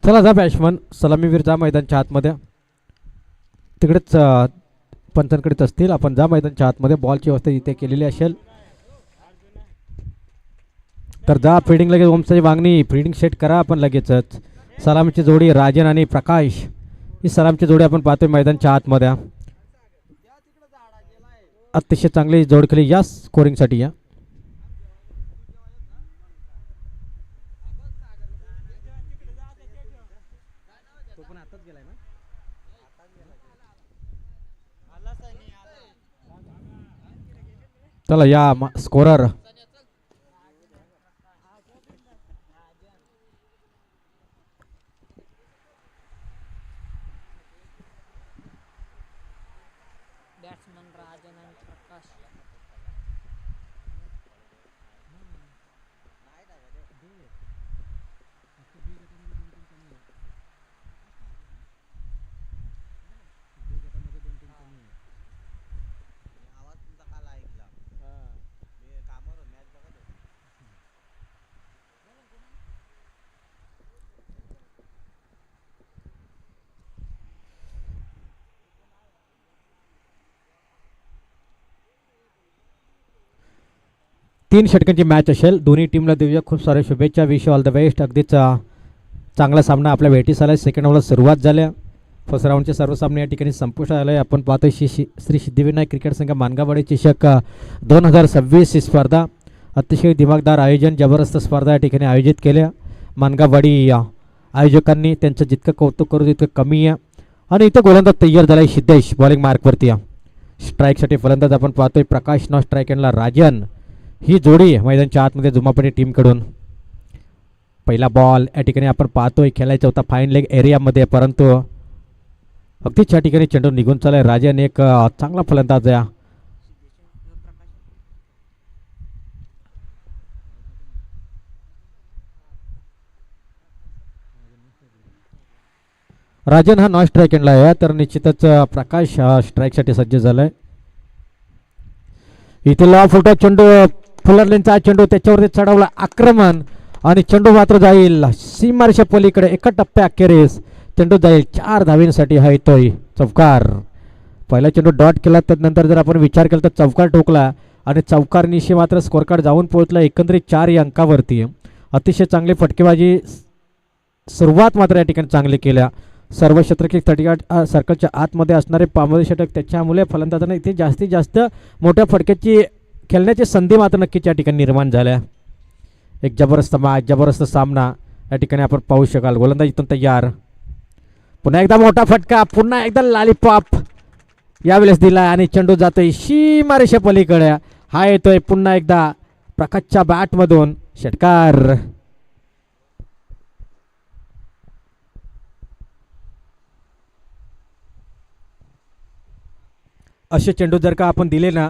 चला जा बॅट्समन सलामीवीर जा मैदानच्या आतमध्ये. तिकडेच पंचांकडेच असतील. आपण जा मैदानच्या आतमध्ये. बॉलची व्यवस्था इथे केलेली असेल तर जा. फिल्डिंग लगेच ओमसाई वांगणी फिल्डिंग सेट करा आपण लगेचच. सलामीची जोडी राजन आणि प्रकाश ही सलामची जोडी आपण पाहतोय मैदानच्या आतमध्ये. अतिशय चांगली जोड केली या स्कोरिंगसाठी. या चला या स्कोरर तीन षटकांची मॅच असेल. दोन्ही टीमला देऊया खूप साऱ्या शुभेच्छा. Wish all the best. अगदीच चांगला सामना आपल्या भेटीस आला आहे. सेकंड राऊंडला सुरुवात झाल्या. फर्स्ट राऊंडचे सर्व सामने या ठिकाणी संपुष्टात आले. आपण पाहतोय श्री सिद्धिविनायक क्रिकेट संघ मानगावाडी चषक 2026 ही स्पर्धा अतिशय दिमागदार आयोजन जबरदस्त स्पर्धा या ठिकाणी आयोजित केल्या मानगावाडी आयोजकांनी. त्यांचं जितकं कौतुक करू तितकं कमी आहे. आणि इथं गोलंदाज तयार झाला आहे सिद्धेश बॉलिंग मार्कवरती. स्ट्राईकसाठी फलंदाज आपण पाहतोय प्रकाश नॉ स्ट्राईक यांना राजन. ही जोडी मैदानच्या आतमध्ये जुमापणी टीमकडून. पहिला बॉल या ठिकाणी आपण पाहतोय खेळायचा होता फाईन लेग एरियामध्ये परंतु अगदीच या ठिकाणी चेंडू निघून चाललाय. राजन एक चांगला फलंदाज आहे. राजन हा नॉन स्ट्राईक एंडला आहे तर निश्चितच प्रकाश स्ट्राईकसाठी सज्ज झालाय. इथे लॉ फुटा चेंडू फुलरलेनचा चेंडू त्याच्यावरती चढवला आक्रमण आणि चेंडू मात्र जाईल सीमारेषा पलीकडे. एका टप्प्या अखेरीस चेंडू जाईल 4 धावींसाठी. हा येतोय चौकार. पहिला चेंडू डॉट केला तर नंतर जर आपण विचार केला तर चौकार ठोकला आणि चौकारनिशी मात्र स्कोर कार्ड जाऊन पोहोचला एकंदरीत 4 या अंकावरती. अतिशय चांगली फटकेबाजी सुरुवात मात्र या ठिकाणी चांगली केल्या. सर्व षटके 38 सर्कलच्या आतमध्ये असणारे 5 षटक त्याच्यामुळे फलंदाजांना इथे जास्तीत जास्त मोठ्या फटक्याची खेळण्याची संधी मात्र नक्कीच या ठिकाणी निर्माण झाल्या. एक जबरदस्त मॅच जबरदस्त सामना या ठिकाणी आपण पाहू शकाल. गोलंदाज इथून तयार. पुन्हा एकदा मोठा फटका पुन्हा एकदा लॉलीपॉप यावेळेस दिला आणि चेंडू जातोय सीमारेषा पलीकडे. हा येतोय पुन्हा एकदा प्रकाशच्या बॅटमधून षटकार. असे चेंडू जर का आपण दिले ना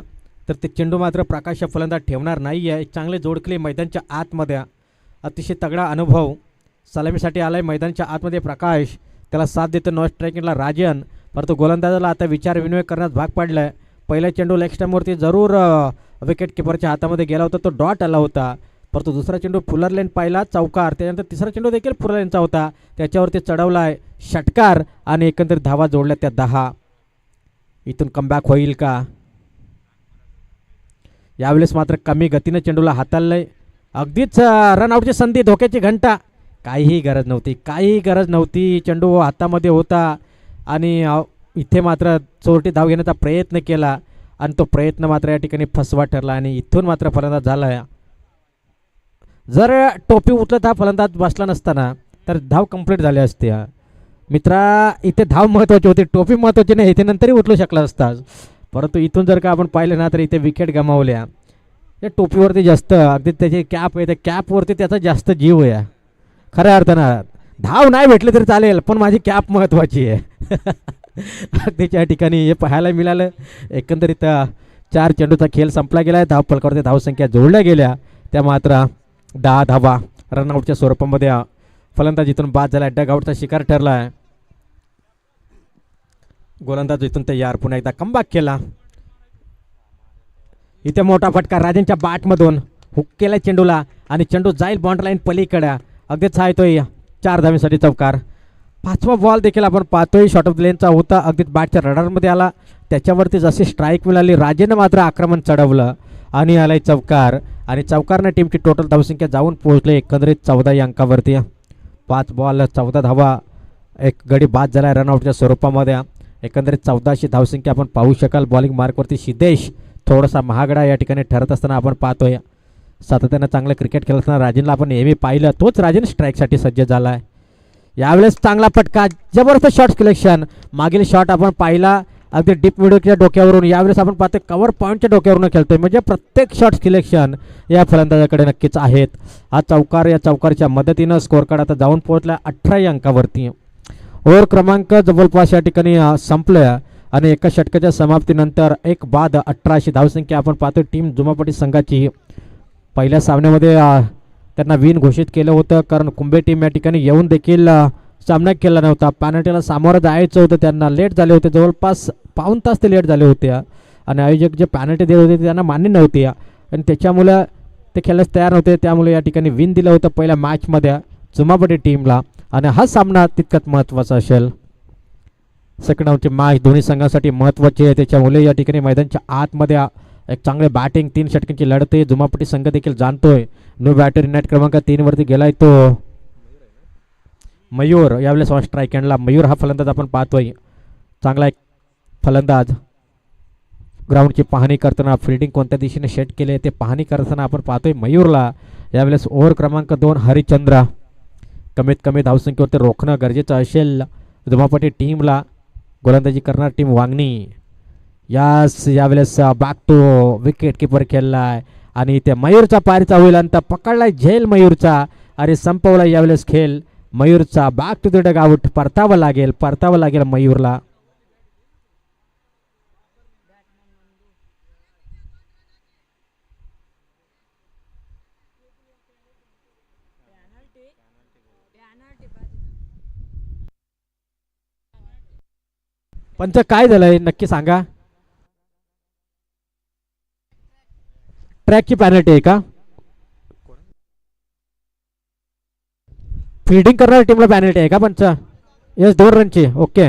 तर ते चेंडू मात्र प्रकाश फलंदाज ठेवणार नाही आहे. चांगले जोडकले मैदानच्या आतमध्ये. अतिशय तगडा अनुभव सलामीसाठी आलाय मैदानच्या आतमध्ये प्रकाश. त्याला साथ देतो नॉन स्ट्रायकिंगला राजन. परंतु गोलंदाजाला आता विचार विनिमय करण्यास भाग पाडला आहे. पहिला चेंडू लेग स्टंपवरती जरूर विकेट किपरच्या हातामध्ये गेला होता तो डॉट आला होता. परंतु दुसरा चेंडू फुलर लेन पाहिला चौकार. त्यानंतर तिसरा चेंडू देखील फुलर लेनचा होता त्याच्यावरती चढवला आहे षटकार आणि एकंदरीत धावा जोडल्या त्या 10. इथून कमबॅक होईल का? यावेळेस मात्र कमी गतीने चेंडूला हाताळलंय. अगदीच रनआउटची संधी धोक्याची घंटा. काहीही गरज नव्हती. चेंडू हातामध्ये होता आणि इथे मात्र चोरटी धाव घेण्याचा प्रयत्न केला आणि तो प्रयत्न मात्र या ठिकाणी फसवा ठरला आणि इथून मात्र फलंदाज झाला. जर टोपी उचलत हा फलंदाज बसला नसताना तर धाव कंप्लीट झाली असते. मित्रा इथे धाव महत्त्वाची होती टोपी महत्त्वाची नाही. इथे नंतरही उचलू शकला असता परंतु इथून जर का आपण पाहिलं ना तर इथे विकेट गमावल्या. या टोपीवरती जास्त अगदी त्याची कॅप आहे त्या कॅपवरती त्याचा जास्त जीव आहे खऱ्या अर्थानं. धाव नाही भेटले तरी चालेल पण माझी कॅप महत्त्वाची आहे. त्याच्या ठिकाणी हे पाहायला मिळालं. एकंदरीत 4 चेंडूचा खेळ संपला गेला आहे. धावफलकावरती धावसंख्या जोडल्या गेल्या त्या मात्र 10 धावा रनआउटच्या स्वरूपामध्ये. फलंदाज इथून बाद झाला. डगआउटचा शिकार ठरला आहे. गोलंदाज इथून तयार. पुन्हा एकदा कमबॅक केला. इथे मोठा फटका राजनच्या बॅटमधून हुक केला चेंडूला आणि चेंडू जाईल बाउंड्री लाईन पलीकडे. अगदीच हा येतोय 4 धावेसाठी चौकार. 5वा बॉल देखील आपण पाहतोय शॉर्ट ऑफ लेनचा होता, अगदी बॅटच्या रडारमध्ये आला. त्याच्यावरती जशी स्ट्राईक मिळाली राजेनं मात्र आक्रमण चढवलं आणि आलाय चौकार. आणि चौकारनं टीमची टोटल धावसंख्या जाऊन पोहोचले एकंदरीत 14 या अंकावरती. 5 बॉल 14 धावा, एक गडी बाद झाला रनआउटच्या स्वरूपामध्ये. एकंदरीत 14शी धावसंख्या आपण पाहू शकाल. बॉलिंग मार्कवरती सिद्धेश थोडासा महागडा या ठिकाणी ठरत असताना आपण पाहतोय. सातत्यानं चांगलं क्रिकेट खेळत असताना राजेंना आपण नेहमी पाहिलं, तोच राजेन स्ट्राईकसाठी सज्ज झाला आहे. यावेळेस चांगला फटका, जबरदस्त शॉट सिलेक्शन. मागील शॉट आपण पाहिला अगदी डीप मिडच्या डोक्यावरून, यावेळेस आपण पाहतोय कव्हर पॉईंटच्या डोक्यावरून खेळतोय. म्हणजे प्रत्येक शॉट सिलेक्शन या फलंदाजाकडे नक्कीच आहेत. हा चौकार, या चौकारच्या मदतीनं स्कोअर कार्ड आता जाऊन पोहोचला 18 या अंकावरती. ओव्हर क्रमांक जवळपास या ठिकाणी संपलं आणि एका षटकाच्या समाप्तीनंतर एक बाद 18शी धावसंख्या आपण पाहतोय टीम जुमापटी संघाची. पहिल्या सामन्यामध्ये त्यांना विन घोषित केलं होतं, कारण कुंभे टीम या ठिकाणी येऊन देखील सामना केला नव्हता. पॅनल्टीला सामोरं जायचं होतं, त्यांना लेट झाले होते, जवळपास पाऊण तास ते लेट झाले होते आणि आयोजक जे पॅनल्टी देत होते त्यांना मान्य नव्हती आणि त्याच्यामुळं ते खेळण्यास तयार नव्हते. त्यामुळे या ठिकाणी विन दिलं होतं पहिल्या मॅचमध्ये जुमापटी टीमला आणि हा सामना तितकाच महत्त्वाचा असेल. सेकंड हाफची मॅच दोन्ही संघांसाठी महत्त्वाची आहे, त्याच्यामुळे या ठिकाणी मैदानच्या आतमध्ये एक चांगले बॅटिंग 3 षटकांची लढत आहे. जुमापटी संघ देखील जाणतोय. नो बॅटर नेट क्रमांक 3 वरती गेलाय तो मयूर. यावेळेस ऑन स्ट्राईक एंडला मयूर हा फलंदाज आपण पाहतोय. चांगला एक फलंदाज. ग्राउंडची पाहणी करताना फिल्डिंग कोणत्या दिशेने सेट केले ते पाहणी करताना आपण पाहतोय मयूरला. यावेळेस ओव्हर क्रमांक 2 हरिचंद्र. कमीत कमी धावसंख्येवरती रोखणं गरजेचं असेल जुमापटी टीमला. गोलंदाजी करणार टीम वांगणी. यावेळेस बॅक टू विकेट किपर खेळलाय आणि ते मयूरचा पारीचा होईल अंत पकडलाय झेल मयूरचा आणि संपवला यावेळेस खेळ मयूरचा. Back to the dugout. परतावं लागेल मयूरला. पंच काय झालंय नक्की सांगा. ट्रॅकची पॅनल्टी आहे का? फील्डिंग करणाऱ्या टीमला पॅनल्टी आहे का पंच? येस, 2 रनची. ओके.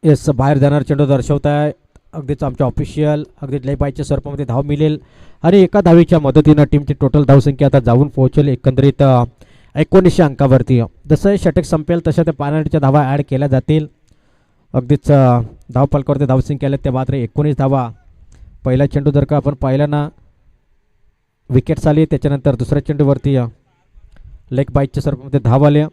येस, बाहेर जाणार चेंडू दर्शवत आहे. अगदीच आमच्या ऑफिशियल अगदी लय पाहिजे स्वरूपामध्ये धाव मिळेल आणि एका धावीच्या मदतीनं टीमची टोटल धावसंख्या आता जाऊन पोहोचेल एकंदरीत 19 अंकावरती. जसं षटक संपेल तशा त्या पॅनल्टीच्या धावा ॲड केल्या जातील. अगदीच धावफलकावरती धावसंख्या आल्या ते मात्र 19 धावा. पहिला चेंडू जर का आपण पाहिला ना विकेट्स आली, त्याच्यानंतर दुसऱ्या चेंडूवरती लेग बाईटच्या स्वरूपामध्ये धाव आल्या.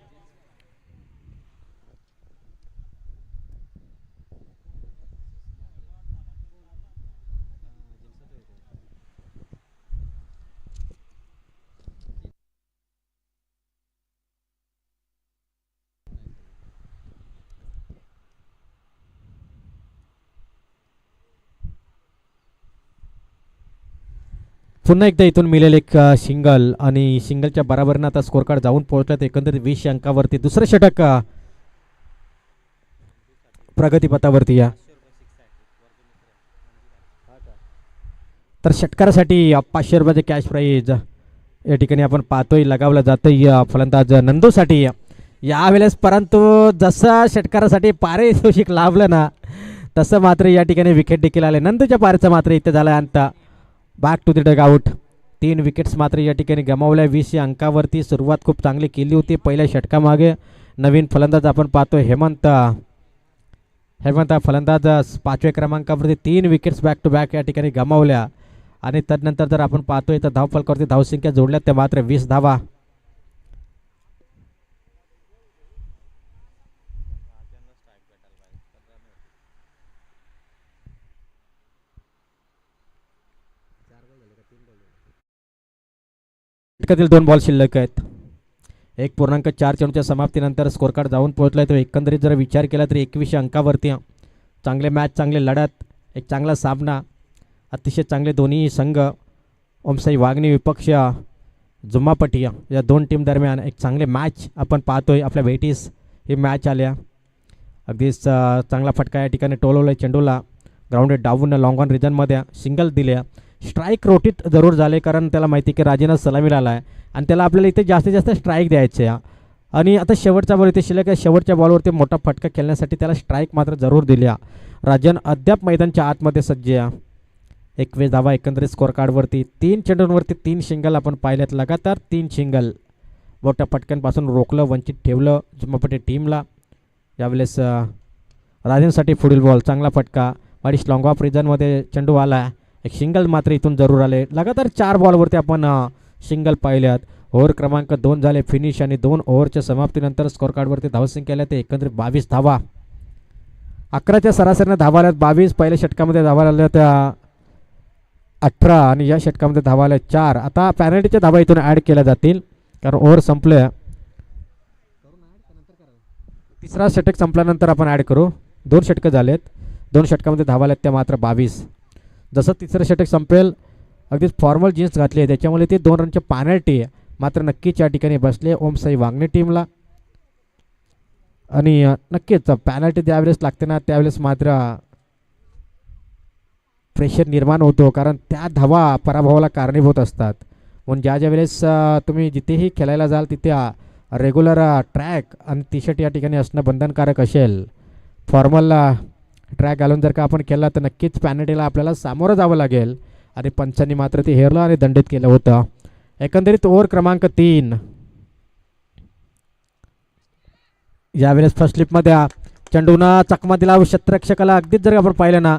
पुन्हा एकदा इथून मिळेल एक सिंगल आणि सिंगलच्या बराबरीनं आता स्कोर कार्ड जाऊन पोहोचला तर एकंदरीत 20 अंकावरती. दुसरं षटक प्रगतीपथावरती या तर षटकारासाठी 500 रुपयाचे कॅश प्राईज या ठिकाणी आपण पाहतोय लगावलं जातं फलंदाज नंदूसाठी यावेळेस. परंतु जसं षटकारासाठी पारितोषिक लाभलं ना तसं मात्र या ठिकाणी विकेट देखील आले. नंदूच्या पारीचा मात्र इथे झाला अंत. Back to the dugout. 3 wickets मात्र या ठिकाणी गमावल्या. 20 अंकावरती सुरुवात खूप चांगली केली होती पहिल्या षटकामागे. नवीन फलंदाज आपण पाहतोय हेमंत फलंदाज 5व्या क्रमांकावरती 3 विकेट्स बॅक टू बॅक या ठिकाणी गमावल्या आणि तदनंतर जर आपण पाहतोय तर धावफलकावरती धावसंख्या जोडल्या त्या मात्र 20 धावा. षटकातील 2 बॉल शिल्लक आहेत. 1.4 चेंडूच्या समाप्तीनंतर स्कोर कार्ड जाऊन पोहोचलाय. तो एकंदरीत जर विचार केला तर 21 अंकावरती. चांगले मॅच, चांगले लढत, एक चांगला सामना, अतिशय चांगले दोन्ही संघ. ओमसाई वागणी विपक्ष जुम्मापटिया या दोन टीम दरम्यान एक चांगले मॅच आपण पाहतोय. आपल्या भेटीस ही मॅच आल्या. अगदीच चांगला फटका या ठिकाणी टोलवला चेंडूला. ग्राउंडेड डावून लॉंग ऑन रिजनमध्ये सिंगल दिल्या. स्ट्राईक रोटीत जरूर झाले कारण त्याला माहिती की राजेंना सलामीला आला आहे आणि त्याला आपल्याला इथे जास्तीत जास्त स्ट्राईक द्यायचे आहे. आणि आता शेवटचा बॉल इथे शिल्लक आहे. शेवटच्या बॉलवरती मोठा फटका खेळण्यासाठी त्याला स्ट्राईक मात्र जरूर दिल्या. राजन अद्याप मैदानच्या आतमध्ये सज्ज आहे. 21 धावा एकंदरीत स्कोअर कार्डवरती. 3 चेंडूंवरती 3 शिंगल आपण पाहिल्यात. लगातार 3 शिंगल मोठ्या फटक्यांपासून रोखलं, वंचित ठेवलं जुम्मापटी टीमला. यावेळेस राजनसाठी पुढील बॉल चांगला फटका. वाडीस लॉंग ऑफ रिजनमध्ये चेंडू आला. एक सिंगल मात्र इथून जरूर आले. लगातार 4 बॉलवरती आपण सिंगल पाहिल्यात. ओव्हर क्रमांक 2 झाले फिनिश आणि 2 ओव्हरच्या समाप्तीनंतर स्कोअर कार्डवरती धावसंख्या आल्या ते एकंदरीत 22 धावा. 11च्या सरासरीने धावा आल्यात 22. पहिल्या षटकामध्ये धावा आल्या त्या 18 आणि या षटकामध्ये धावा आल्या 4. आता पॅनल्टीच्या धावा इथून ॲड केल्या जातील कारण ओव्हर संपले. तिसरा षटक संपल्यानंतर आपण ॲड करू. 2 षटकं झालेत. 2 षटकामध्ये धावा आल्यात त्या मात्र 22. जसं तिसरं षटक संपेल अगदीच फॉर्मल जीन्स घातली आहे त्याच्यामुळे ते 2 रनचे पॅनल्टी मात्र नक्कीच या ठिकाणी बसले ओम साई वांगणे टीमला. आणि नक्कीच पॅनल्टी ज्यावेळेस लागते ना त्यावेळेस मात्र प्रेशर निर्माण होतो कारण त्या धावा पराभवाला कारणीभूत असतात. म्हणून ज्या वेळेस तुम्ही जिथेही खेळायला जाल तिथे रेग्युलर ट्रॅक आणि टी शर्ट या ठिकाणी असणं बंधनकारक असेल. फॉर्मल ट्रॅक घालून जर का आपण केला तर नक्कीच पॅनल्टीला आपल्याला सामोरं जावं लागेल. आणि पंचांनी मात्र ते हेरलं आणि दंडित केलं होतं. एकंदरीत ओव्हर क्रमांक 3. यावेळेस फर्स्ट स्लिपमध्ये चेंडूनं चकमा दिला क्षेत्ररक्षकाला. अगदीच जर आपण पाहिलं ना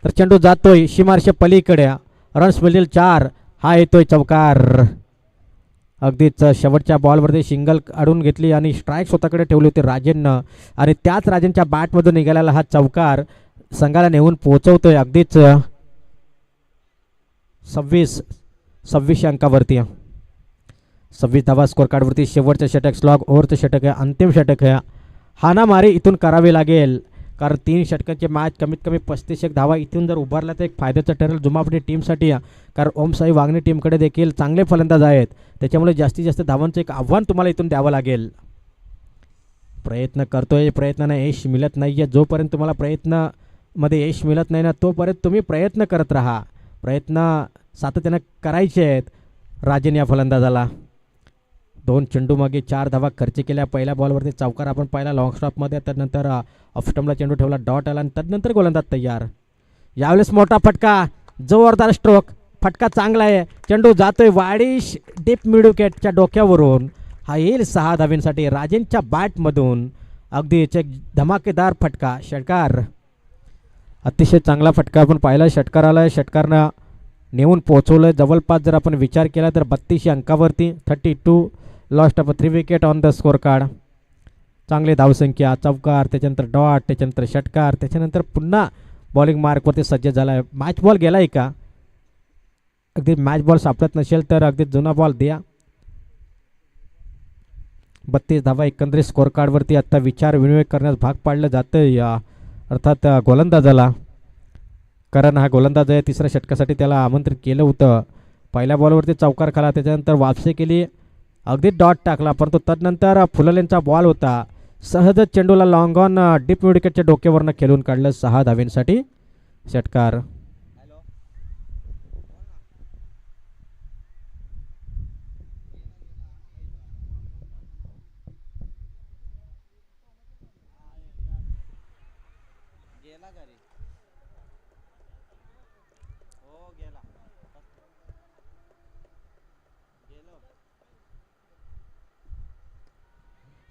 तर चेंडू जातोय सीमारेषे पलीकडे. रन्स मिळतील 4. हा येतोय चौकार. अगदीच शेवटच्या बॉलवरती सिंगल अडून घेतली आणि स्ट्राईक स्वतःकडे ठेवली होती राजेंनं आणि त्याच राजेंच्या बॅटमधून निघालेला हा चौकार संघाला नेऊन पोहोचवतोय अगदीच 26 अंकावरती. 26 धावा स्कोअर कार्डवरती. शेवटचं षटक स्लॉग ओव्हरचं षटक आहे. अंतिम षटक आहे. हाणामारी इथून करावी लागेल कारण 3 षटकांचे मॅच कमीत कमी 35 धावा इथून जर उभारला तर एक फायद्याचं ठरेल जुम्मापटी टीमसाठी. कारण ओम साई वांगणे टीमकडे देखील चांगले फलंदाज आहेत त्याच्यामुळे जास्तीत जास्त धावांचं एक आव्हान तुम्हाला इथून द्यावं लागेल. प्रयत्न करतोय. प्रयत्नाने यश मिळत नाही आहे. जोपर्यंत तुम्हाला प्रयत्नामध्ये यश मिळत नाही ना तोपर्यंत तुम्ही प्रयत्न करत राहा. प्रयत्न सातत्यानं करायचे आहेत राजेन या फलंदाजाला. 2 चेंडू मागे 4 धावा खर्च केल्या. पहिल्या बॉलवरती चौकार आपण पाहिला लॉंग स्टॉपमध्ये. त्यानंतर ऑफस्टंपला चेंडू ठेवला. डॉट आला आणि त्यानंतर गोलंदाज तयार. यावेळेस मोठा फटका. जोरदार स्ट्रोक. फटका चांगला आहे. चेंडू जातोय वाडीश डीप मिड विकेटच्या डोक्यावरून. हा येईल 6 धावींसाठी राजेंच्या बॅटमधून. अगदीच एक धमाकेदार फटका. षटकार अतिशय चांगला फटका आपण पाहिला. षटकार आला. षटकारनं नेऊन पोहोचवलं जवळपास जर आपण विचार केला तर 32 अंकावरती. 32 lost of 3 wicket on the score card. चांगली धावसंख्या. चौकार त्याच्यानंतर डॉट त्याच्यानंतर षटकार त्याच्यानंतर पुन्हा बॉलिंग मार्कवरती सज्ज झाला आहे. मॅच बॉल गेला आहे का? अगदी मॅच बॉल सापडत नसेल तर अगदी जुना बॉल द्या. 32 धावा एकंदरीत स्कोअर कार्डवरती. आत्ता विचार विनिमय करण्यास भाग पाडलं जातं या अर्थात गोलंदाजाला कारण हा गोलंदाज आहे. तिसऱ्या षटकासाठी त्याला आमंत्रित केलं होतं. पहिल्या बॉलवरती चौकार खाला त्याच्यानंतर वापसी केली. अगदी डॉट टाकला परंतु तदनंतर फुललेंचा बॉल होता. सहज चेंडूला लॉंग ऑन डीप मिड विकेटच्या डोक्यावरनं खेळून काढलं 6 धावींसाठी. षटकार.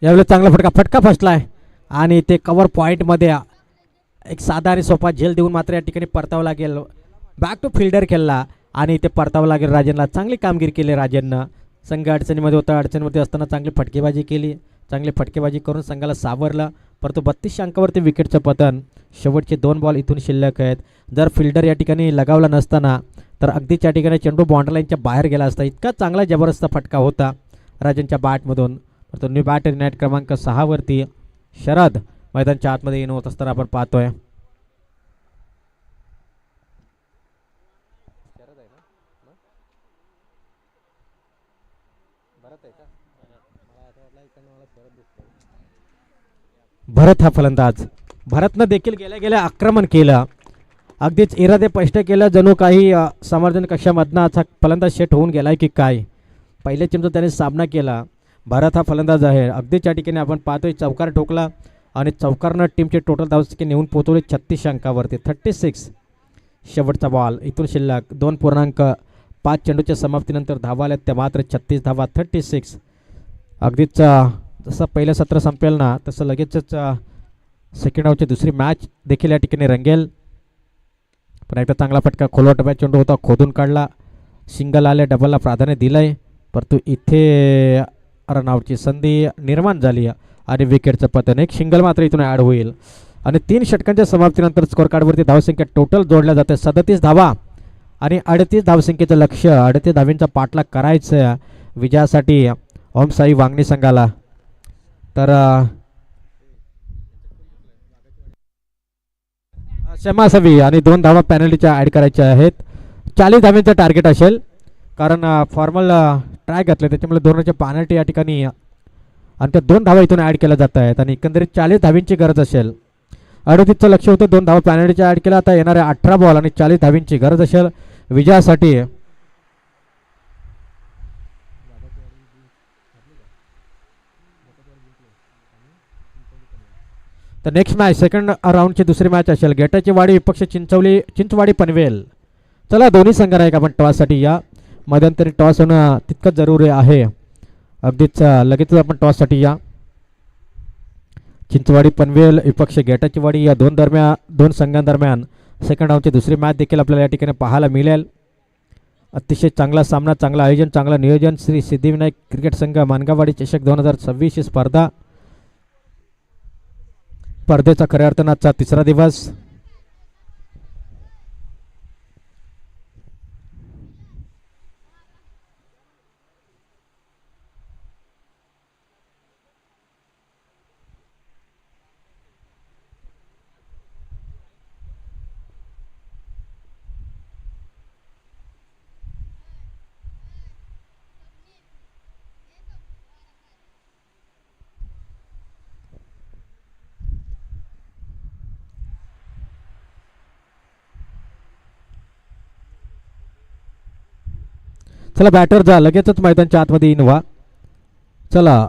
यावेळेस चांगला फटका फसलाय आणि ते कव्हर पॉईंटमध्ये एक साधा आणि सोपा झेल देऊन मात्र या ठिकाणी परतावं लागेल. बॅक टू फिल्डर खेळला आणि ते परतावं लागेल राजेंना. चांगली कामगिरी केली राजेंनं. संघ अडचणीमध्ये होता. अडचणीमध्ये असताना चांगली फटकेबाजी केली. चांगली फटकेबाजी करून संघाला सावरलं. परंतु 32 अंकावरती विकेटचं पतन. शेवटचे 2 बॉल इथून शिल्लक आहेत. जर फिल्डर या ठिकाणी लगावला नसताना तर अगदीच या ठिकाणी चेंडू बाउंड्री लाईनच्या बाहेर गेला असता. इतका चांगला जबरदस्त फटका होता राजेंच्या बॅटमधून. तो न्यू बॅट नेट क्रमांक 6 वरती शरद मैदानच्या आतमध्ये येणं होत असताना आपण पाहतोय. भरत हा फलंदाज. भरतनं देखील गेल्या गेल्या आक्रमण केलं, अगदीच इरादे स्पष्ट केलं, जणू काही समर्थन कक्षामधनं असा फलंदाज सेट होऊन गेलाय की काय. पहिल्या टीमचा त्याने सामना केला. भरत हा फलंदाज आहे. अगदीच या ठिकाणी आपण पाहतोय चौकार ठोकला आणि चौकारनं टीमचे टोटल धावसंख्या नेऊन पोहोचवले 36 अंकावरती. 36. शेवटचा बॉल इथून शिल्लक 2.5 चेंडूच्या समाप्तीनंतर धावा आल्या त्या मात्र 36 धावा. 36. अगदीच जसं पहिलं सत्र संपेल ना तसं लगेचच सेकंड हाफची दुसरी मॅच देखील या ठिकाणी रंगेल. पण एकदा चांगला फटका खोलवा टप्प्यात चेंडू होता, खोदून काढला, सिंगल आले, डबलला प्राधान्य दिलंय, परंतु इथे रनआउटची संधी निर्माण झाली आणि विकेटचं पतन. एक सिंगल मात्र इथून ॲड होईल आणि 3 षटकांच्या समाप्तीनंतर स्कोअर कार्डवरती धावसंख्या टोटल जोडल्या जाते 37 धावा आणि 38 धावसंख्येचं लक्ष. 38 धावींचा पाठलाग करायचं विजयासाठी ओम साई वांगणी संघाला. तर क्षमा असावी आणि 2 धावा पॅनल्टीच्या ॲड करायच्या आहेत. 40 धाव्यांचं टार्गेट असेल कारण फॉर्मल ट्राय घातले त्याच्यामुळे 2 पॅनल्टी या ठिकाणी आणि त्या 2 धावा इथून ॲड केल्या जात आहेत आणि एकंदरीत 40 धावींची गरज असेल. 38चं लक्ष होतं, 2 धावा पॅनल्टीच्या ॲड केला. आता येणाऱ्या 18 बॉल आणि 40 धावींची गरज असेल विजयासाठी. तर नेक्स्ट मॅच सेकंड राऊंडची दुसरी मॅच असेल गेटाची वाडी विपक्ष चिंचवाडी पनवेल. चला दोन्ही संघांना एक आपण टॉससाठी या. मध्यंतरी टॉस होणं तितकंच जरुरी आहे. अगदीच लगेच आपण टॉससाठी या. चिंचवाडी पनवेल विपक्ष गेटाची वाडी या दोन संघांदरम्यान सेकंड राऊंडची दुसरी मॅच देखील आपल्याला या ठिकाणी पाहायला मिळेल. अतिशय चांगला सामना, चांगलं आयोजन, चांगलं नियोजन. श्री सिद्धिविनायक क्रिकेट संघ मानगावाडी चषक 2026 ही स्पर्धा. स्पर्धेचा खऱ्या अर्थानं आजचा 3रा दिवस. चला बॅटर जा, लगेचच मैदानच्या आतमध्ये येईन व्हा. चला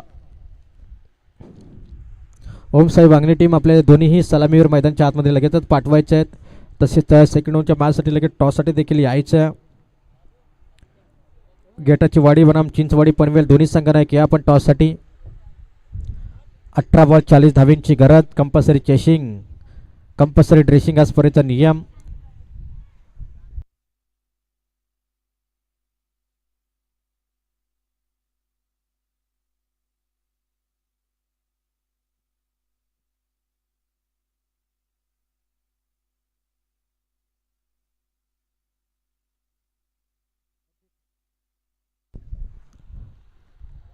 ओम साई वांगणी टीम आपल्या दोन्हीही सलामीवर मैदानच्या आतमध्ये लगेचच पाठवायचे आहेत. तसेच सेकंड राऊंडच्या मॅचसाठी लगेच टॉससाठी देखील यायचं. गेटाची वाडी बनाम चिंचवाडी पनवेल दोन्ही संघांना एक या आपण टॉससाठी. 18 बॉल 40 धावींची गरज. कंपल्सरी चेसिंग, कंपल्सरी ड्रेसिंग हा स्पर्धेचा नियम.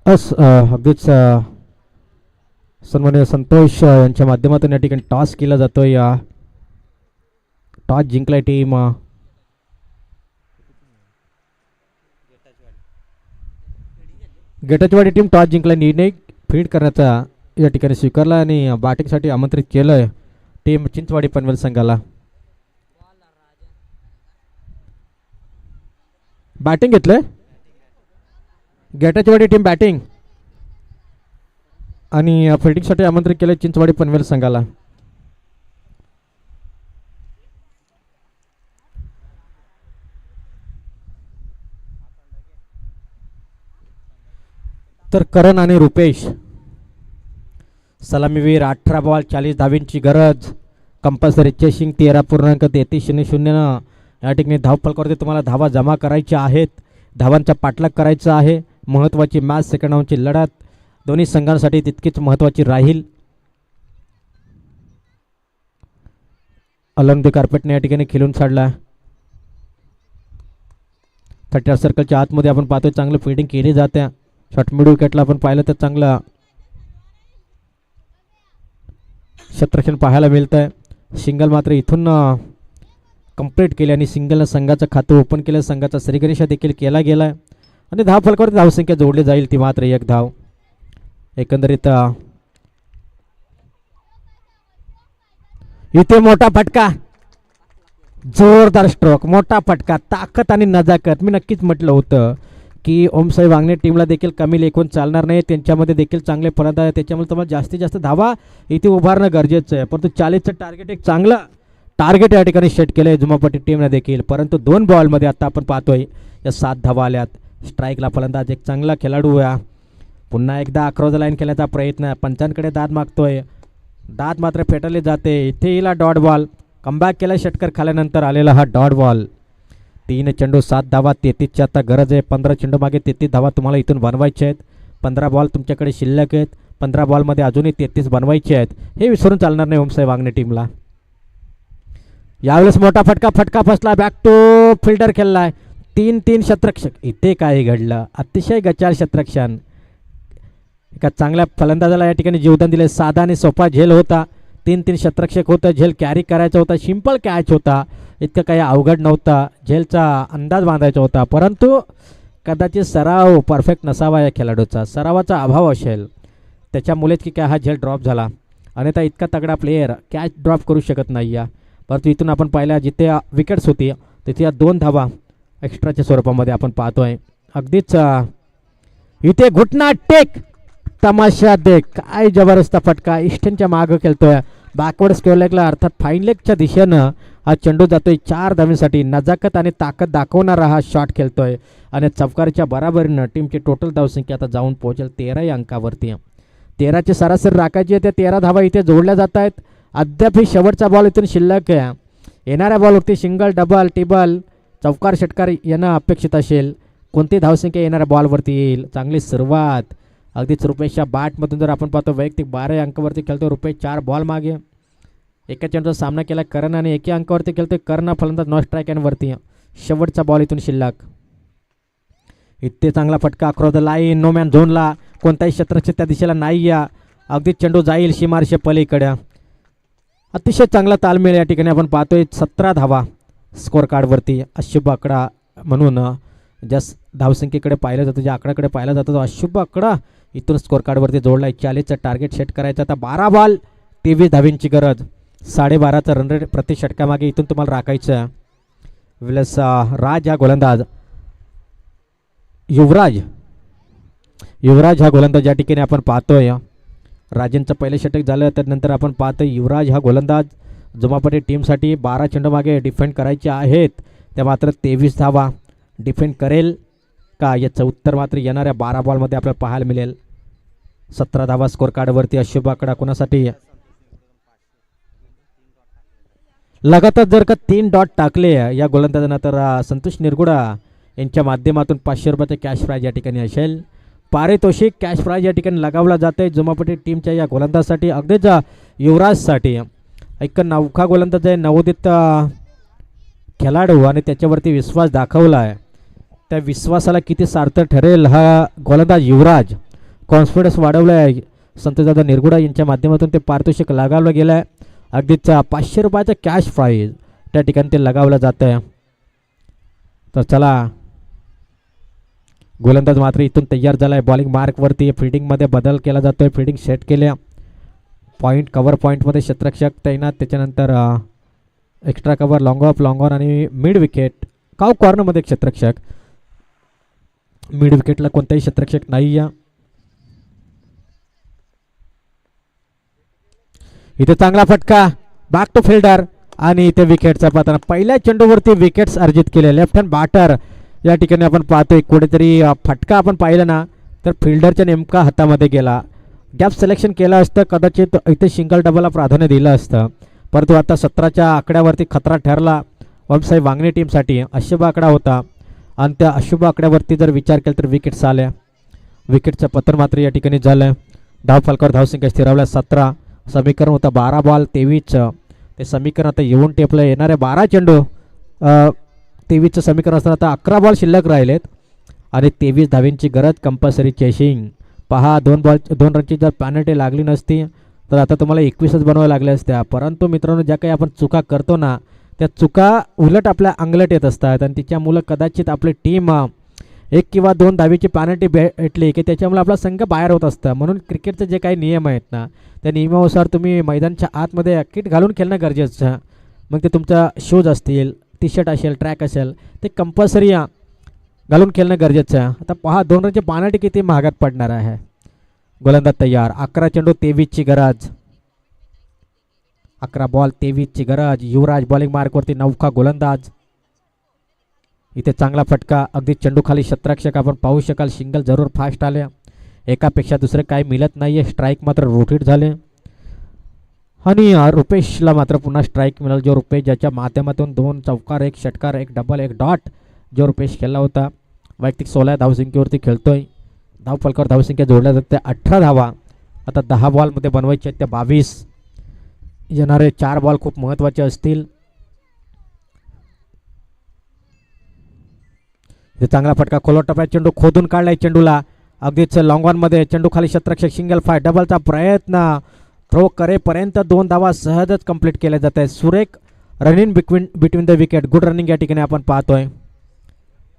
अगदीच सन्माननीय संतोष यांच्या माध्यमातून या ठिकाणी टॉस केला जातोय. टॉस जिंकलाय टीम गेटाचीवाडी टीम. टॉस जिंकला, निर्णय फील्ड करण्याचा या ठिकाणी स्वीकारला आणि बॅटिंगसाठी आमंत्रित केलंय टीम चिंचवाडी पनवेल संघाला. बॅटिंग घेतलंय गेटाचीवाडी टीम बॅटिंग आणि फिल्डिंगसाठी आमंत्रित केलं चिंचवाडी पनवेल संघाला. तर करण आणि रुपेश सलामीवीर. 18 बॉल 40 धावींची गरज. कंपल्सरी चेसिंग 13.3300 या ठिकाणी धावफलकावरती तुम्हाला धावा जमा करायच्या आहेत. धावांचा पाठलाग करायचा आहे. महत्त्वाची मॅच, सेकंड राऊंडची लढत दोन्ही संघांसाठी तितकीच महत्त्वाची राहील. अलंदी कार्पेटने या ठिकाणी खेळून साडला. 30 सर्कलच्या आतमध्ये आपण पाहतोय चांगलं फिल्डिंग केली जाते. शॉर्ट मिड विकेटला आपण पाहिलं तर चांगलं क्षेत्ररक्षण पाहायला मिळत आहे. सिंगल मात्र इथून कंप्लीट केले आणि सिंगलनं संघाचं खातं ओपन केलं. संघाचा श्रीगणेशा देखील केला गेला आहे आणि धावफलकावरती धावसंख्या जोडली जाईल ती मात्र 1 धाव. एकंदरीत इथे मोठा फटका, जोरदार स्ट्रोक, मोठा फटका, ताकद आणि नजाकत. मी नक्कीच म्हटलं होतं की ओमसाई वांगणे टीमला देखील कमी लेखून चालणार नाही, त्यांच्यामध्ये देखील चांगले फलंदाज आहे, त्याच्यामुळे तुम्हाला जास्तीत जास्त धावा इथे उभारणं गरजेचं आहे. परंतु 40चं टार्गेट एक चांगलं टार्गेट या ठिकाणी सेट केलं आहे जुमापट्टी टीमने देखील. परंतु 2 बॉलमध्ये आता आपण पाहतोय या 7 धावा आल्यात. स्ट्राईकला फलंदाज एक चांगला खेळाडू आहे. पुन्हा एकदा अक्रॉस द लाईन खेळण्याचा प्रयत्न आहे, पंचांकडे दाद मागतोय, दाद मात्र फेटाळली जाते. इथे हिला डॉट बॉल, कमबॅक केला षटकर खाल्यानंतर आलेला हा डॉट बॉल. 3 चेंडू 7 धावा, 33ची आता गरज आहे. 15 चेंडू मागे 33 धावा तुम्हाला इथून बनवायचे आहेत. 15 बॉल तुमच्याकडे शिल्लक आहेत, 15 बॉलमध्ये अजूनही 33 बनवायचे आहेत, हे विसरून चालणार नाही ओमसाई वांगणे टीमला. यावेळेस मोठा फटका फसला, बॅक टू फिल्डर खेळलाय, 3-3 शतरक्षक. इथे काय घडलं, अतिशय गचाळ शतरक्षण. एका चांगल्या फलंदाजाला या ठिकाणी जीवदान दिले. साधा आणि सोपा झेल होता, 3-3 शतरक्षक होतं, झेल कॅरी करायचा होता, सिंपल कॅच होता, इतकं काही अवघड नव्हता, झेलचा अंदाज बांधायचा होता. परंतु कदाचित सराव परफेक्ट नसावा या खेळाडूचा, सरावाचा अभाव असेल, त्याच्यामुळेच की काय हा झेल ड्रॉप झाला. अन्यथा इतका तगडा प्लेयर कॅच ड्रॉप करू शकत नाही या. परंतु इथून आपण पाहिल्या जिथे विकेट्स होती तिथे या 2 धावा एक्स्ट्राच्या स्वरूपामध्ये आपण पाहतोय. अगदीच इथे घुटना टेक, तमाशा देख, काय जबरदस्त फटका, इस्टनच्या मागं खेळतोय, बॅकवर्ड स्क्वेअर लेगला अर्थात फाईन लेगच्या दिशेनं हा चेंडू जातोय 4 धावांसाठी. नजाकत आणि ताकद दाखवणारा हा शॉट खेळतोय आणि चौकारीच्या बराबरीनं टीमची टोटल धावसंख्या आता जाऊन पोहोचेल 13 अंकावरती. 13ची सरासरी राखायची आहे, त्या 13 धावा इथे जोडल्या जात आहेत. अद्याप ही शेवटचा बॉल इथून शिल्लक आहे. येणाऱ्या बॉलवरती सिंगल, डबल, टिबल, चौकार, षटकार येणं अपेक्षित असेल. कोणती धावसंख्या येणाऱ्या बॉलवरती येईल, चांगली सुरुवात. अगदीच रुपेशच्या बॅटमधून जर आपण पाहतो वैयक्तिक 12 अंकावरती खेळतो रुपेश, 4 बॉल मागे. एका चेंडूचा सामना केला करण आणि 1 अंकावरती खेळतोय कर्ण, फलंदाज नो स्ट्राईक वरती. शेवटचा बॉल इथून शिल्लक. इथे चांगला फटका across the line, no man झोनला, कोणताही शतरक्षक त्या दिशेला नाही या. अगदीच चेंडू जाईल सीमारेषे पलीकडे. अतिशय चांगला तालमेळ या ठिकाणी आपण पाहतोय. 17 धावा स्कोअर कार्डवरती. अशुभ आकडा म्हणून ज्या धावसंख्येकडे पाहिलं जातं, ज्या आकड्याकडे पाहिला जातो तो अशुभ आकडा इथून स्कोअर कार्डवरती जोडला आहे. 40चं टार्गेट सेट करायचं. आता 12 बॉल 23 धावींची गरज. 12.5चा रन रेट प्रति षटकामागे इथून तुम्हाला राखायचं. विलस राज हा गोलंदाज, युवराज हा गोलंदाज या ठिकाणी आपण पाहतोय. राजेंचं पहिलं षटक झालं, त्यानंतर आपण पाहतोय युवराज हा गोलंदाज जुमापट्टी टीमसाठी 12 चेंडू मागे डिफेंड करायचे आहेत. त्या मात्र 23 धावा डिफेंड करेल का याचं उत्तर मात्र येणाऱ्या 12 बॉलमध्ये आपल्याला पाहायला मिळेल. 17 धावा स्कोअर कार्डवरती. अशुभ आकडा कोणासाठी, लगातार जर का 3 डॉट टाकले या गोलंदाजांना तर संतोष निरगुडा यांच्या माध्यमातून 500 रुपयाचे कॅश प्राईज या ठिकाणी असेल. पारितोषिक कॅश प्राईज या ठिकाणी लगावला जात आहे जुमापट्टी टीमच्या या गोलंदाजसाठी, अगदीच युवराजसाठी. एक नौखा गोलंदाज आहे, नवोदित खेळाडू, आणि त्याच्यावरती विश्वास दाखवला आहे. त्या विश्वासाला किती सार्थक ठरेल हा गोलंदाज युवराज. कॉन्फिडन्स वाढवला आहे संतोषदादा निरगुडा यांच्या माध्यमातून. ते पारितोषिक लगावलं गेलं आहे. अगदीच 500 रुपयाचं कॅश प्राईज त्या ठिकाणी ते लगावलं जात आहे. तर चला, गोलंदाज मात्र इथून तयार झाला आहे. बॉलिंग मार्कवरती फिल्डिंगमध्ये बदल केला जातोय. फिल्डिंग सेट केल्या, पॉईंट कव्हर पॉईंटमध्ये शतरक्षक तैनात, त्याच्यानंतर extra cover, long of, long on आणि मिड विकेट. काव कॉर्नरमध्ये एक शतरक्षक, मिड विकेटला कोणताही शतरक्षक नाही या. इथे चांगला फटका, बॅक टू फिल्डर, आणि इथे विकेटचा पाहताना पहिल्या चेंडूवरती विकेट्स अर्जित केले. लेफ्ट हँड बॅटर या ठिकाणी आपण पाहतोय. कुठेतरी फटका आपण पाहिला ना तर फिल्डरच्या नेमका हातामध्ये गेला. गॅप सिलेक्शन केलं असतं कदाचित इथे सिंगल डबलला प्राधान्य दिलं असतं. परंतु आता 17च्या आकड्यावरती खतरा ठरला ओमसाई वांगणे टीमसाठी. अशुभ आकडा होता आणि त्या अशुभ आकड्यावरती जर विचार केला तर विकेट्स आल्या. विकेटचं पतन मात्र या ठिकाणी झालं. धाव फलकावर धावसंख्या स्थिरावल्या 17. समीकरण होतं 12 बॉल 23. ते समीकरण आता येऊन टेपलं. येणारे 12 चेंडू 23चं समीकरण असताना आता 11 बॉल शिल्लक राहिलेत आणि 23 धावींची गरज. Compulsory chasing. पहा, 2 रनची जर पॅनल्टी लागली नसती तर आता तुम्हाला 21च बनवाव्या लागल्या असत्या. परंतु मित्रांनो, ज्या काही आपण चुका करतो ना त्या चुका उलट आपल्या अंगलट येत असतात आणि तिच्यामुळं कदाचित आपली टीम एक किंवा दोन धावेची पेनल्टी भेटली की त्याच्यामुळे आपला संघ बाहेर होत असतं. म्हणून क्रिकेटचे जे काही नियम आहेत ना त्या नियमानुसार तुम्ही मैदानच्या आतमध्ये किट घालून खेळणं गरजेचं. मग ते तुमचा शूज असतील, टी शर्ट असेल, ट्रॅक असेल, ते कंपल्सरी घालून खेळणं गरजेचं आहे. आता पहा 2 रनची पेनल्टी किती महागात पडणार आहे. गोलंदाज तयार. 11 चेंडू 23ची गरज. 11 बॉल 23ची गरज. युवराज बॉलिंग मार्कवरती, नौका गोलंदाज. इथे चांगला फटका. अगदी चेंडू खाली क्षेत्ररक्षक आपण पाहू शकाल. सिंगल जरूर फास्ट आले. एकापेक्षा दुसरं काही मिळत नाही आहे. स्ट्राईक मात्र रोटेट झाले आणि रुपेशला मात्र पुन्हा स्ट्राईक मिळाल. जो रुपेश ज्याच्या माध्यमातून 2 चौकार, 1 षटकार, 1 डबल, 1 डॉट जो रुपेश खेळला होता. वैयक्तिक 16 धावसंख्येवरती खेळतोय. धाव फलकावर धावसंख्या जोडल्या जाते 18 धावा. आता 10 बॉलमध्ये बनवायचे आहेत त्या 22. येणारे 4 बॉल खूप महत्त्वाचे असतील. चांगला फटका. खोलवर टप्प्यात चेंडू खोदून काढलाय. चेंडूला अगदीच लॉंग ऑनमध्ये चेंडू खाली क्षेत्ररक्षक. सिंगल फाय डबलचा प्रयत्न. थ्रो करेपर्यंत 2 धावा सहजच कंप्लीट केल्या जात आहे. सुरेख running between the wicket. Good running या ठिकाणी आपण पाहतोय.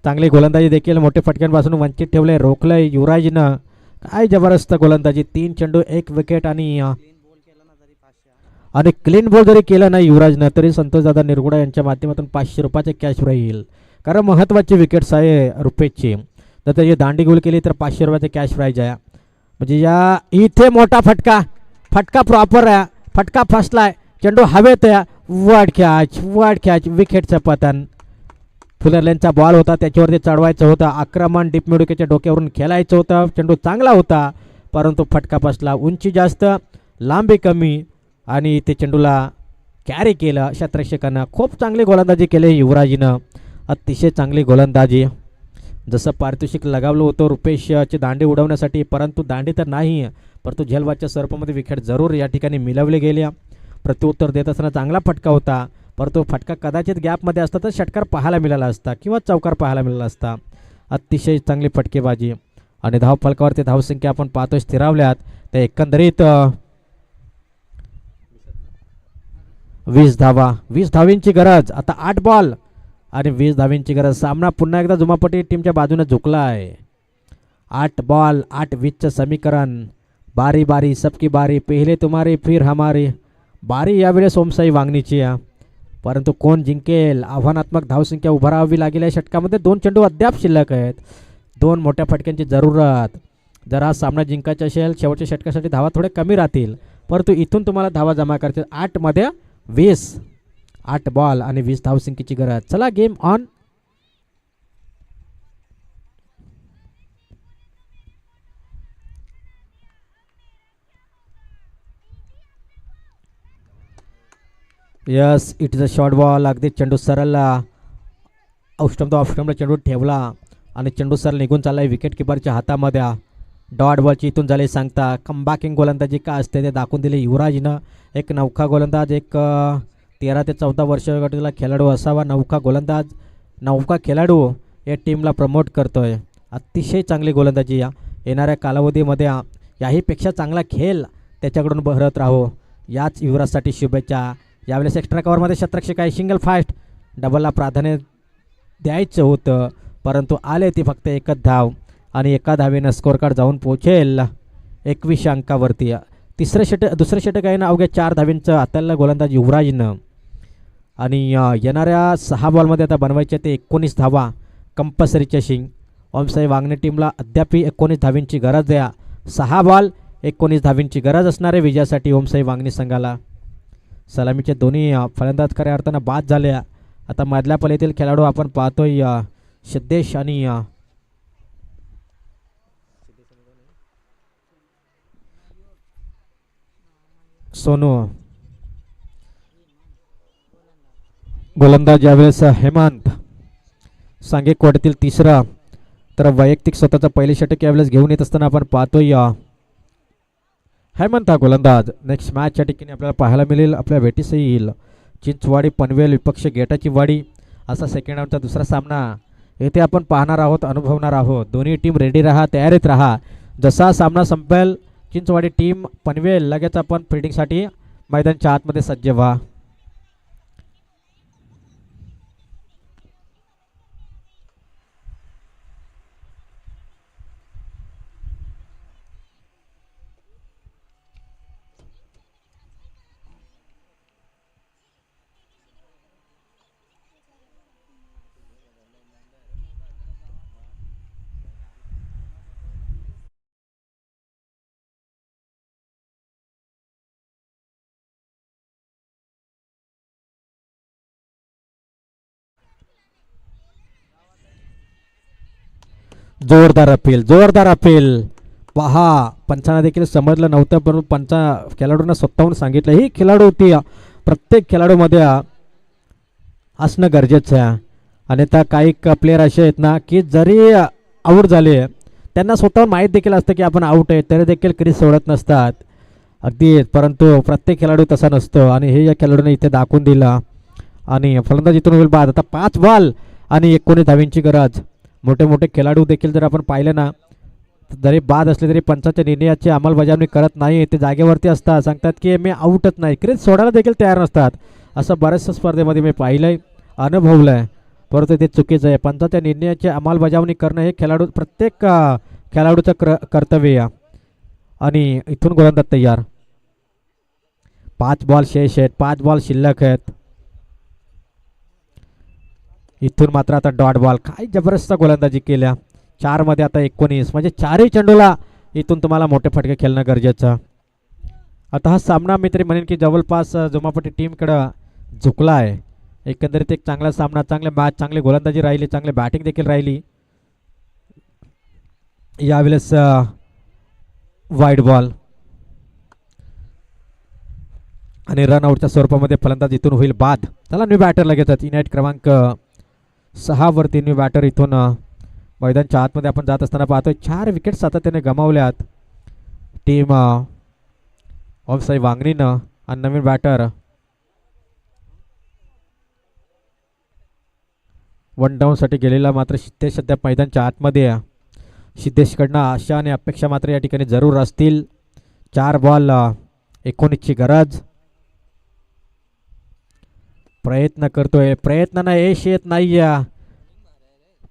चांगली गोलंदाजी देखील. मोठे फटक्यांपासून वंचित ठेवले. रोखलंय युवराजनं. काय जबरदस्त गोलंदाजी. 3 चेंडू 1 विकेट आणि क्लीन बॉल जरी केला नाही युवराजनं तरी संतोषदादा निरगुडा यांच्या माध्यमातून 500 रुपयाचे कॅश राहील. कारण महत्त्वाची विकेट्स आहे रुपेशची. जर त्याची दांडी गोल केली तर 500 रुपयाचे कॅश प्राईज आहे. म्हणजे या इथे मोठा फटका. फटका प्रॉपर आहे. फटका फसलाय. चेंडू हवेत आहे. Word catch. विकेटचं पतन. फुलरलेनचा बॉल होता त्याच्यावरती चढवायचं होतं. आक्रमण डीप मिडविकेटच्या डोक्यावरून खेळायचं होतं. चेंडू चांगला होता परंतु फटका फसला. उंची जास्त, लांबी कमी आणि ते चेंडूला कॅरी केलं क्षेत्ररक्षकानं. खूप चांगली गोलंदाजी केली युवराजीनं. अतिशय चांगली गोलंदाजी. जसं पारितोषिक लगावलं होतं रुपेशची दांडी उडवण्यासाठी परंतु दांडी तर नाही परंतु झेलबादच्या स्वरूपामध्ये विकेट जरूर या ठिकाणी मिळवले गेले. प्रत्युत्तर देत असताना चांगला फटका होता परंतु फटका कदाचित गॅपमध्ये असता तर षटकार पाहायला मिळाला असता किंवा चौकार पाहायला मिळाला असता. अतिशय चांगली फटकेबाजी आणि धाव फलकावरती धावसंख्या आपण पाहतोय स्थिरावल्यात. त्या एकंदरीत 20 धावा. 20 धावींची गरज. आता 8 बॉल आणि 20 धावींची गरज. सामना पुन्हा एकदा जुमापटी टीमच्या बाजूने झुकला आहे. 8 बॉल 8 20चं समीकरण. बारी बारी सबकी बारी. पहिले तुम्हारी फिर हमारी. बारी यावेळेस ओमसाई वांगणीची आहे परंतु कोण जिंकेल. आव्हानात्मक धावसंख्या उभारावी लागेल या षटकामध्ये. 2 चेंडू अद्याप शिल्लक आहेत. 2 मोठ्या फटक्यांची जरूरत. जर हा सामना जिंकायचा असेल शेवटच्या षटकासाठी धावा थोडे कमी राहतील परंतु इथून तुम्हाला धावा जमा करायचे. 8 मध्ये 20. 8 बॉल आणि 20 धावसंख्येची गरज. चला game on. Yes it is a short ball. अगदी चेंडू सरळला ऑफस्टंपला चेंडू ठेवला आणि चेंडू सरळ निघून चाललाय विकेट किपरच्या हातामध्ये. डॉट बॉलची इथून झाली सांगता. कमबॅकिंग गोलंदाजी का असते ते दाखवून दिले युवराजनं. एक नौका गोलंदाज. एक 13 ते 14 वर्ष गटाला खेळाडू असावा. नौका गोलंदाज, नौका खेळाडू या टीमला प्रमोट करतोय. अतिशय चांगली गोलंदाजी. येणाऱ्या कालावधीमध्ये याहीपेक्षा चांगला खेळ त्याच्याकडून बहरत राहो. याच युवराजसाठी शुभेच्छा. यावेळेस एक्स्ट्रा कव्हरमध्ये क्षेत्ररक्षक आहे. Single fast. डबलला प्राधान्य द्यायचं होतं परंतु आले ती फक्त 1च धाव आणि 1 धावेनं स्कोर कार्ड जाऊन पोहोचेल 21 अंकावरती. दुसरं षटक आहे ना अवघ्या 4 धावींचं हाताळलं गोलंदाज युवराजनं आणि येणाऱ्या 6 बॉलमध्ये आता बनवायचे ते 19 धावा कंपल्सरी चेसिंग. ओमसाई वांगणे टीमला अद्याप 19 धावींची गरज आहे. 6 बॉल 19 धावींची गरज असणारे विजयासाठी ओमसाई वांगणे संघाला. सलामीचे दोन्ही फलंदाज खऱ्या अर्थानं बाद झाले. आता मधल्या पलेतील खेळाडू आपण पाहतोय सिद्धेश आणि सोनू. गोलंदाज यावेळेस हेमंत. सांघिक कोट्यातील 3रा तर वैयक्तिक स्वतःचा पहिले षटक यावेळेस घेऊन येत असताना आपण पाहतोय हेमंत हा गोलंदाज. नेक्स्ट मॅच या ठिकाणी आपल्याला पाहायला मिळेल. आपल्या भेटीस येईल चिंचवाडी पनवेल विपक्ष गेटाची वाडी असा सेकंड राऊंडचा दुसरा सामना येथे आपण पाहणार आहोत, अनुभवणार आहोत. दोन्ही टीम रेडी राहा, तयारीत राहा. जसा सामना संपेल चिंचवाडी टीम पनवेल लगेच आपण फिल्डिंगसाठी मैदानच्या आतमध्ये सज्ज व्हा. जोरदार अपील, जोरदार अपील. पहा, पंचांना देखील समजलं नव्हतं, परंतु पंचा खेळाडूंना स्वतःहून सांगितलं. ही खेळाडू होती, प्रत्येक खेळाडूमध्ये असणं गरजेचं आहे. आणि त्या काही प्लेयर असे आहेत ना की जरी आऊट झाले त्यांना स्वतःहून माहीत देखील असतं की आपण आऊट आहे, तरी देखील क्रीज सोडत नसतात अगदी. परंतु प्रत्येक खेळाडू तसा नसतो आणि हे या खेळाडूने इथे दाखवून दिलं. आणि फलंदाज इथून होईल बाद. आता 5 बॉल आणि 19 धावींची गरज. मोठे मोठे खेळाडू देखील जर आपण पाहिले ना, जरी बाद असले तरी पंचाच्या निर्णयाची अंमलबजावणी करत नाही. ते जागेवरती असतात, सांगतात की मी आऊटच नाही, क्रीज सोडायला देखील तयार नसतात. असं बऱ्याचशा स्पर्धेमध्ये मी पाहिलं आहे, अनुभवलं आहे. परंतु ते चुकीचं आहे. पंचाच्या निर्णयाची अंमलबजावणी करणं हे प्रत्येक खेळाडूचं कर्तव्य आहे. आणि इथून गोलंदाज तयार. 5 बॉल शेष आहेत, 5 बॉल शिल्लक आहेत. इथून मात्र आता डॉट बॉल. काय जबरदस्त गोलंदाजी केल्या. 4 मध्ये आता 19, म्हणजे 4ही चेंडूला इथून तुम्हाला मोठे फटके खेळणं गरजेचं. आता हा सामना मी तरी म्हणेन की जवळपास जोमापट्टी टीमकडं झुकला आहे. एकंदरीत एक चांगला सामना, चांगले मॅच, चांगली गोलंदाजी राहिली, चांगली बॅटिंग देखील राहिली. यावेळेस वाईड बॉल आणि रनआउटच्या स्वरूपामध्ये फलंदाज इथून होईल बाद. चला न्यू बॅटर लगेच इनाईट क्रमांक 6 वरती न्यू बॅटर इथून मैदानच्या आतमध्ये आपण जात असताना पाहतोय. 4 विकेट सातत्याने गमावल्यात टीम ओमसाई वांगणीनं. आणि नवीन बॅटर वन डाऊनसाठी गेलेला मात्र सिद्धेश सध्या मैदानच्या आतमध्ये. सिद्धेशकडनं आशा आणि अपेक्षा मात्र या ठिकाणी जरूर असतील. 4 बॉल 19ची गरज. प्रयत्न करतोय, प्रयत्नांना यश येत नाही.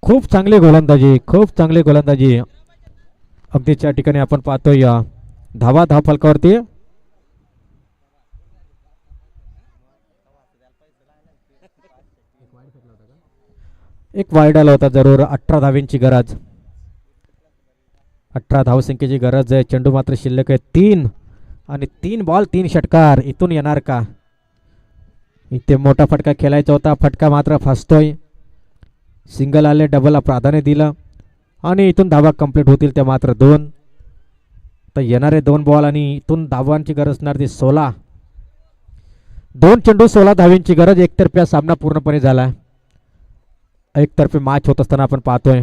खूप चांगली गोलंदाजी, खूप चांगली गोलंदाजी अगदीच या ठिकाणी आपण पाहतोय. धावा धाव फलकावरती. एक वाईड आला होता जरूर. 18 धावींची गरज, 18 धावसंख्येची गरज आहे. चेंडू मात्र शिल्लक आहे 3 आणि 3 बॉल 3 षटकार. इथून येणार का? इथे मोठा फटका खेळायचा होता, फटका मात्र फसतोय. सिंगल आले, डबलला प्राधान्य दिलं आणि इथून धावा कंप्लीट होतील त्या मात्र 2. तर येणारे 2 बॉल आणि इथून धावांची गरज असणार ती 16. 2 चेंडू 16 धावींची गरज. एकतर्फी सामना पूर्णपणे झाला. एकतर्फी मॅच होत असताना आपण पाहतोय.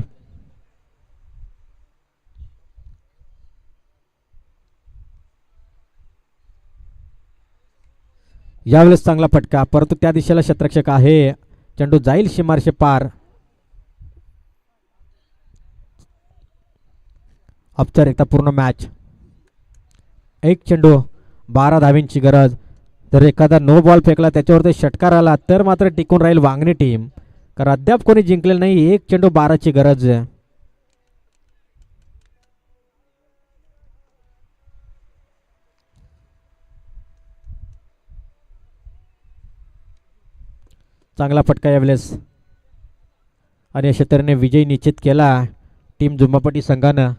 यावेळेस चांगला फटका, परंतु त्या दिशेला क्षेत्ररक्षक आहे. चेंडू जाईल सीमारेषे पार. औपचारिकता पूर्ण मॅच. एक चेंडू 12 धावींची गरज. जर एखादा नो बॉल फेकला, त्याच्यावरती षटकार आला तर मात्र टिकून राहील वांगणी टीम, कारण अद्याप कोणी जिंकलेलं नाही. एक चेंडू 12ची गरज आहे. चांगला फटका यावेळेस आणि अशा तऱ्हेने विजय निश्चित केला टीम जुम्मापट्टी संघानं.